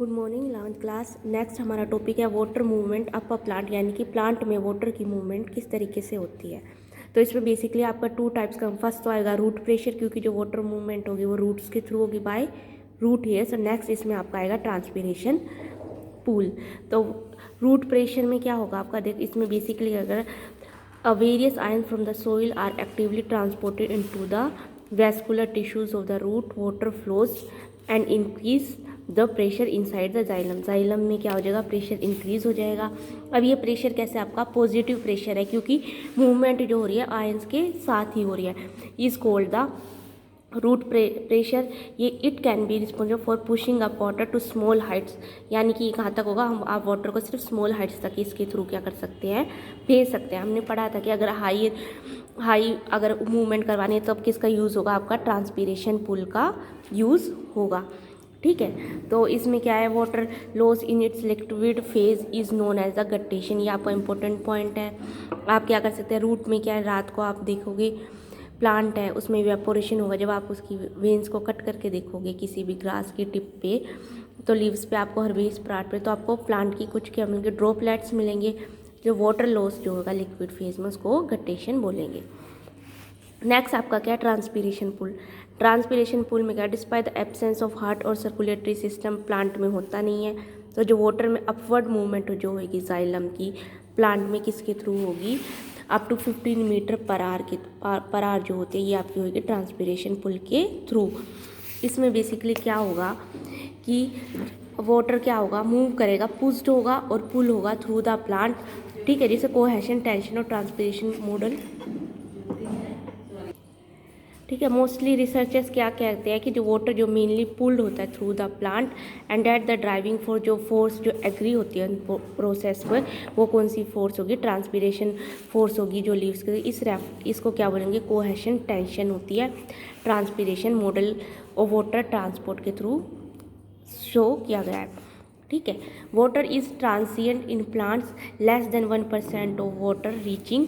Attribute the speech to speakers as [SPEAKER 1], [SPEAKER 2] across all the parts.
[SPEAKER 1] Good morning 11th class. Next हमारा topic है water movement up a plant, यानी कि प्लांट में वाटर की मूवमेंट किस तरीके से होती है। तो इसमें बेसिकली आपका 2 टाइप्स का फर्स्ट तो आएगा रूट प्रेशर, क्योंकि जो वाटर मूवमेंट होगी वो रूट्स के थ्रू होगी बाय रूट हेयर्स। और नेक्स्ट इसमें आपका आएगा ट्रांसपीरेशन पूल। तो रूट प्रेशर में क्या होगा आपका, देख इसमें बेसिकली अगर various ion from the soil are actively transported into the vascular tissues of the root, water flows and increase the pressure inside the xylem. Xylem में क्या हो जाएगा, प्रेशर इंक्रीज हो जाएगा। अब ये प्रेशर कैसे आपका पॉजिटिव प्रेशर है, क्योंकि मूवमेंट जो हो रही है आयंस के साथ ही हो रही है। Is called the root pressure. ये it can be responsible for pushing up water to small heights, यानी कि कहाँ तक होगा, हम आप वाटर को सिर्फ स्मॉल हाइट्स तक इसके थ्रू क्या कर सकते हैं, भेज सकते हैं। हमने पढ़ा था कि अगर हाई अगर मूवमेंट करवानी है तो अब किसका यूज़ होगा, आपका ट्रांसपीरेशन पुल का यूज़ होगा। ठीक है, तो इसमें क्या है, water loss in its liquid phase is known as the guttation. ये आपका इंपॉर्टेंट पॉइंट है। आप क्या कर सकते हैं, रूट में क्या है, रात को आप देखोगे प्लांट है उसमें इवेपोरेशन होगा। जब आप उसकी वेन्स को कट करके देखोगे किसी भी ग्रास की टिप पे, तो लीव्स पे आपको हर्बेस प्राट पे, तो आपको प्लांट की कुछ क्या मिलेंगे, ड्रॉपलेट्स मिलेंगे। जो वाटर लॉस जो होगा लिक्विड फेज में उसको गट्टेशन बोलेंगे। नेक्स्ट आपका क्या है, ट्रांसपीरेशन पुल। ट्रांसपीरेशन पुल में क्या, despite the absence of heart और सर्कुलेटरी सिस्टम प्लांट में होता नहीं है। तो जो वाटर में अपवर्ड मूवमेंट जो होगी जाइलम की, प्लांट में किसके थ्रू होगी, up to 15 metre per hour जो होती है, ये आपकी होगी ट्रांसपीरेशन पुल के थ्रू। इसमें बेसिकली क्या होगा कि वाटर क्या होगा, मूव करेगा, पुश्ड होगा और पुल होगा थ्रू द प्लांट। ठीक है, जैसे कोहेशन, टेंशन और ट्रांसपीरेशन मॉडल। ठीक है, मोस्टली रिसर्चर्स क्या कहते हैं कि जो वाटर जो मेनली पुल्ड होता है through the plant and that the driving force, जो फोर्स जो एग्री होती है प्रोसेस पर, वो कौन सी फोर्स होगी, ट्रांसपीरेशन फोर्स होगी जो लीव्स के। इसको क्या बोलेंगे, कोहेशन टेंशन होती है। Transpiration model of water transport के थ्रू शो किया गया है। ठीक है, water is transient in plants, less than 1% of water reaching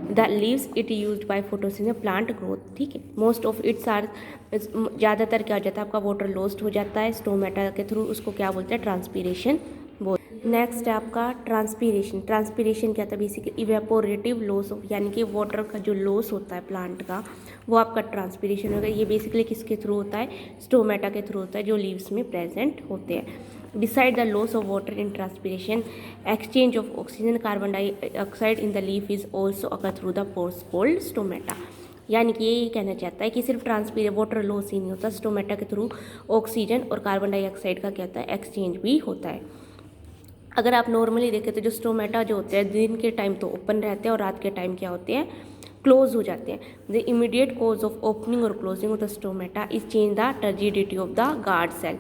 [SPEAKER 1] the leaves it use by photosynthesis plant growth. ठीक है, मोस्ट ऑफ इट्स आर, ज़्यादातर क्या हो जाता है आपका वाटर लॉस्ट हो जाता है स्टोमेटा के थ्रू, उसको क्या बोलते हैं, ट्रांसपीरेशन बोल। नेक्स्ट है आपका ट्रांसपीरेशन। ट्रांसपीरेशन क्या था, बेसिकली इवेपोरेटिव लॉस ऑफ, यानी कि वाटर का जो लॉस होता है प्लांट का, वो आपका ट्रांसपीरेशन होगा। ये बेसिकली किसके थ्रू होता है, स्टोमेटा के थ्रू होता है जो लीव्स में प्रेजेंट होते हैं। Beside the loss of water in transpiration, exchange of oxygen carbon dioxide in the leaf is also occur through the pores called stomata। यानी कि ये कहना चाहता है कि सिर्फ ट्रांसपीरेट वाटर लॉस ही नहीं होता, स्टोमेटा के थ्रू ऑक्सीजन और कार्बन डाइऑक्साइड का क्या होता है, एक्सचेंज भी होता है। अगर आप नॉर्मली देखें तो जो स्टोमेटा जो होते हैं दिन के टाइम तो ओपन रहते हैं और रात के टाइम क्या होते हैं, क्लोज हो जाते हैं। The immediate cause of opening और closing of the stomata is change the turgidity of the guard cell.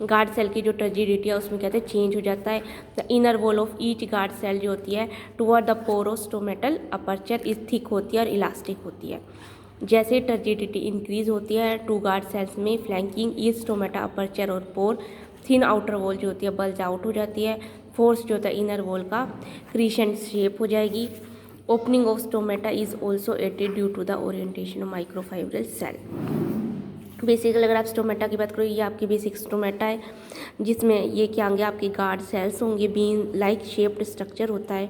[SPEAKER 1] Guard cell की जो टर्जिडिटी है उसमें कहते हैं चेंज हो जाता है। The inner wall of each guard cell जो होती है toward the porostomatal aperture is thick होती है और इलास्टिक होती है। जैसे टर्जिडिटी इंक्रीज होती है टू गार्ड सेल्स में, फ्लैंकिंग ईच स्टोमेटा अपर्चर और पोर, थिन आउटर वॉल जो होती है बल्ज आउट हो जाती है। फोर्स जो होता है इनर वॉल का क्रीसेंट शेप हो जाएगी। Opening of stomata is also aided due to the orientation of microfibril cell. Basically अगर आप स्टोमेटा की बात करो, ये आपकी बेसिक स्टोमेटा है, जिसमें ये क्या होंगे, आपके गार्ड सेल्स होंगे, बीन लाइक शेप्ड स्ट्रक्चर होता है।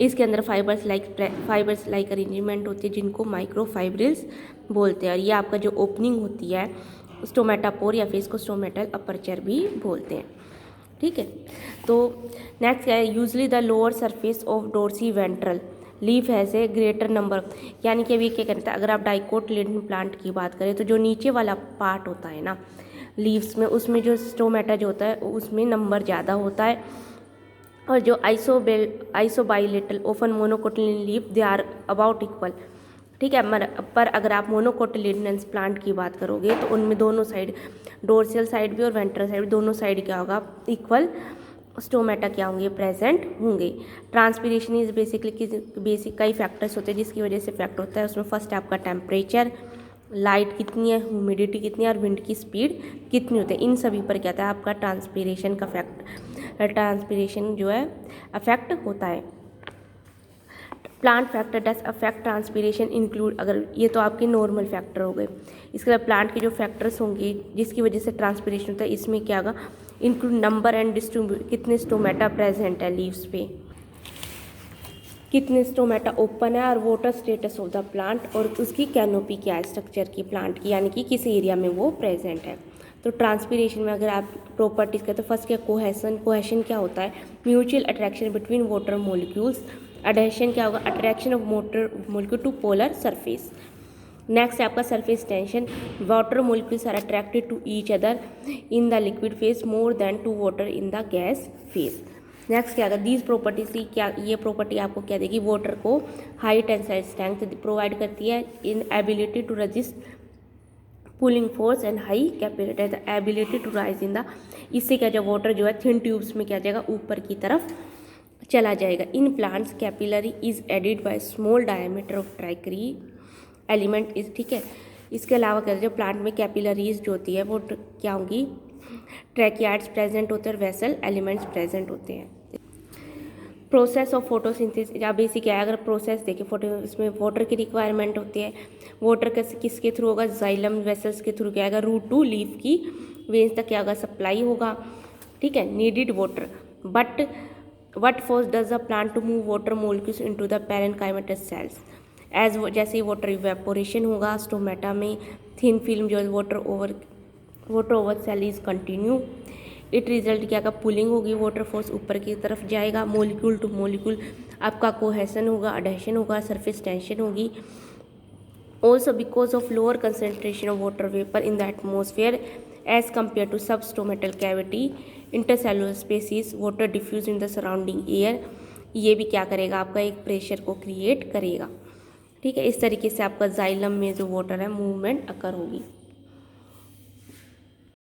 [SPEAKER 1] इसके अंदर फाइबर्स लाइक अरेंजमेंट होती है जिनको माइक्रोफाइब्रिल्स बोलते हैं। और ये आपका जो ओपनिंग होती है स्टोमेटापोर या फिर इसको स्टोमेटल अपर्चर भी बोलते हैं। ठीक है, तो नेक्स्ट क्या है, usually the lower surface of dorsi ventral leaf has a greater number, यानी कि अभी क्या करता है, अगर आप डाइकोटिलेडन प्लांट की बात करें तो जो नीचे वाला पार्ट होता है ना लीव्स में, उसमें जो स्टोमेटा जो होता है उसमें नंबर ज़्यादा होता है। और जो isobilateral often monocotyledon leaf they are about equal. ठीक है, पर अगर आप मोनोकोटिलिडनस प्लांट की बात करोगे तो उनमें दोनों साइड, डोर्सियल साइड भी और वेंट्रल साइड भी, दोनों साइड क्या होगा, इक्वल स्टोमेटा क्या होंगे, प्रेजेंट होंगे। ट्रांसपीरेशन इज बेसिक कई फैक्टर्स होते हैं जिसकी वजह से इफेक्ट होता है। उसमें फर्स्ट आपका टेम्परेचर, लाइट कितनी है, ह्यूमिडिटी कितनी है और विंड की स्पीड कितनी होती है, इन सभी पर क्या था आपका ट्रांसपीरेशन का ट्रांसपीरेशन जो है अफेक्ट होता है। प्लांट फैक्टर डस अफेक्ट ट्रांसपीरेशन इंक्लूड, अगर ये तो आपके नॉर्मल फैक्टर हो गए। इसके बाद प्लांट के जो फैक्टर्स होंगे जिसकी वजह से ट्रांसपीरेशन होता है, इसमें क्या होगा, इंक्लूड नंबर एंड डिस्ट्रीब्यूट, कितने स्टोमेटा प्रेजेंट है लीव्स पे, कितने स्टोमेटा ओपन है, और water status of the plant, और उसकी कैनोपी क्या है स्ट्रक्चर की प्लांट की, यानी कि किस एरिया में वो प्रेजेंट है। तो ट्रांसपीरेशन में अगर आप प्रॉपर्टीज़ कहते हैं, फर्स्ट क्या कोहेसन, कोहेशन क्या होता है, mutual attraction between water molecules. Adhesion क्या होगा, attraction of water molecule to polar surface. Next है आपका surface tension, water molecules are attracted to each other in the liquid phase more than to water in the gas phase. Next क्या होगा, these properties की क्या, ये property आपको क्या देगी, वाटर को हाई टेंसाइल स्ट्रेंथ प्रोवाइड करती है, in ability to resist pulling force and high capillarity, the ability to rise in the, इससे क्या जो वाटर जो है थिन ट्यूब्स में क्या जाएगा, ऊपर की तरफ चला जाएगा। In plants capillary is aided by small diameter of tracheary element is, ठीक है। इसके अलावा क्या जो प्लांट में कैपिलरीज जो होती है वो क्या होंगी, ट्रैकियार्ड्स प्रेजेंट होते हैं, वेसल एलिमेंट्स प्रेजेंट होते हैं। प्रोसेस ऑफ फोटोसिंथेसिस, या बेसिक क्या है, अगर प्रोसेस देखें फोटो, इसमें वाटर की रिक्वायरमेंट होती है। वाटर किसके थ्रू होगा, जाइलम वेसल्स के थ्रू क्या आएगा, रूट टू लीफ की वेन्स तक क्या होगा, सप्लाई होगा, ठीक है। Needed water, but what force does the plant to move water molecules into the parenchymatous cells, as जैसे वाटर इवेपोरेशन होगा स्टोमेटा में, थिन फिल्म जो water over cell is continue, it result क्या का पुलिंग होगी, वाटर फोर्स ऊपर की तरफ जाएगा, मोलिक्यूल टू मोलिक्यूल आपका कोहेसन होगा, अडहेशन होगा, सरफेस टेंशन होगी। Also because of lower concentration of water vapour in the atmosphere as compare to sub stomatal cavity intercellular spaces, water diffuse in the surrounding air, ये भी क्या करेगा, आपका एक प्रेशर को क्रिएट करेगा, ठीक है। इस तरीके से आपका जाइलम में जो वाटर है मूवमेंट अकर होगी।